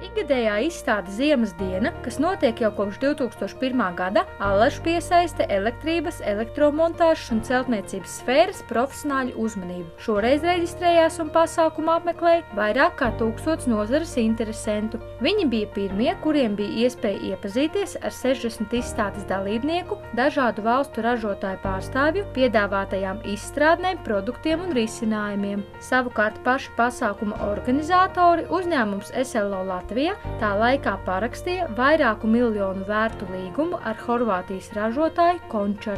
Ikgadējā izstāde Ziemas diena, kas notiek jau kopš 2001. gada, allaž piesaista elektrības, elektromontāžas un celtniecības sfēras profesionāļu uzmanību. Šoreiz reģistrējās un pasākumu apmeklēja vairāk kā 1000 nozares interesentu. Viņi bija pirmie, kuriem bija iespēja iepazīties ar 60 izstādes dalībnieku, dažādu valstu ražotāju pārstāvju, piedāvātajām izstrādnēm, produktiem un risinājumiem. Savukārt paši pasākuma organizatori uzņēmums SLO Latvija tā laikā parakstīja vairāku miljonu vērtu līgumu ar Horvātijas ražotāju Končar.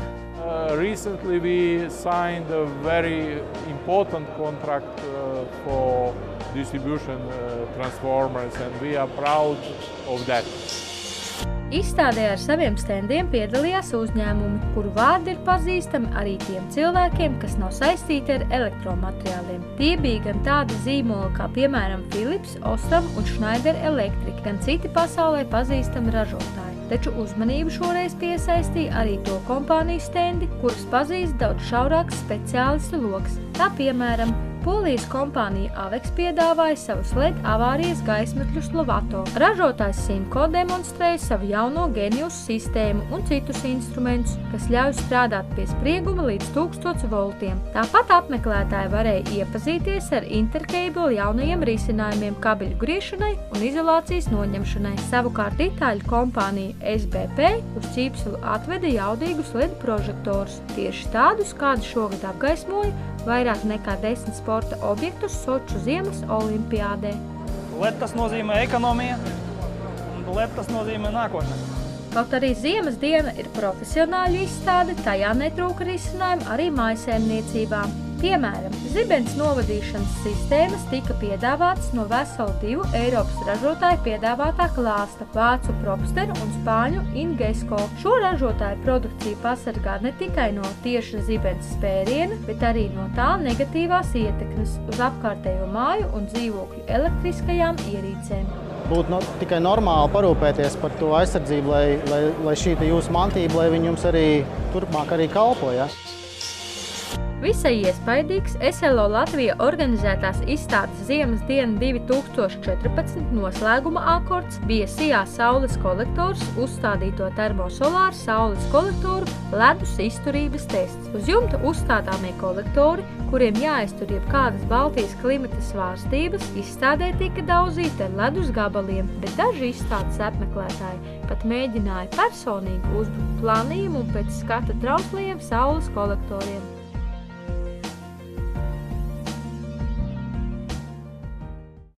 Recently we signed a very important contract for distribution transformers and we are proud of that. Izstādē ar saviem standiem piedalījās uzņēmumi, kuru vārdi ir pazīstami arī tiem cilvēkiem, kas nav saistīti ar elektromateriāliem. Tie bija gan tādi zīmoli kā piemēram Philips, Osram un Schneider Electric, gan citi pasaulē pazīstami ražotāji. Taču uzmanību šoreiz piesaistīja arī to kompāniju standi, kurus pazīst daudz šaurāks speciālistu loks. Tā piemēram, Polijas kompānija Avex piedāvāja savus LED avārijas gaismetļus Lovato. Ražotājs Simco demonstrēja savu jauno Genius sistēmu un citus instrumentus, kas ļauj strādāt pie sprieguma līdz 1000 voltiem. Tāpat apmeklētāji varēja iepazīties ar Intercable jaunajiem risinājumiem kabeļu griešanai un izolācijas noņemšanai. Savukārt itāļu kompānija SBP uz Ķīpselu atveda jaudīgus LED prožektorus, tieši tādus, kādi šogad apgaismoja vairāk nekā 10 sporta objektus Soču ziemas olimpiādē. LED tas nozīmē ekonomija, un LED tas nozīmē nākotne. Kaut arī Ziemas diena ir profesionāļu izstāde, tajā netrūka risinājumu arī mājsaimniecībām. Piemēram, zibens novadīšanas sistēmas tika piedāvātas no veselu 2 Eiropas ražotāju piedāvātā klāsta – vācu Propster un spāņu Ingesco. Šo ražotāju produkciju pasargā ne tikai no tieša zibens spēriena, bet arī no tā negatīvās ietekmes uz apkārtējo māju un dzīvokļu elektriskajām ierīcēm. Būtu tikai normāli parūpēties par to aizsardzību, lai šī jūsu mantība, lai viņi jums arī turpmāk arī kalpo. Ja? Visai iespaidīgs SLO Latvija organizētās izstādes Ziemas diena 2014 noslēguma akords bija Sijā saules kolektors uzstādīto termosolāru saules kolektoru ledus izturības tests. Uz jumta uzstādāmie kolektori, kuriem jāiztur jebkādas Baltijas klimata svārstības, izstādē tika daudzīti ar ledus gabaliem, bet daži izstādes apmeklētāji pat mēģināja personīgi uzbrukt planījumu un pēc skata trauslajiem saules kolektoriem.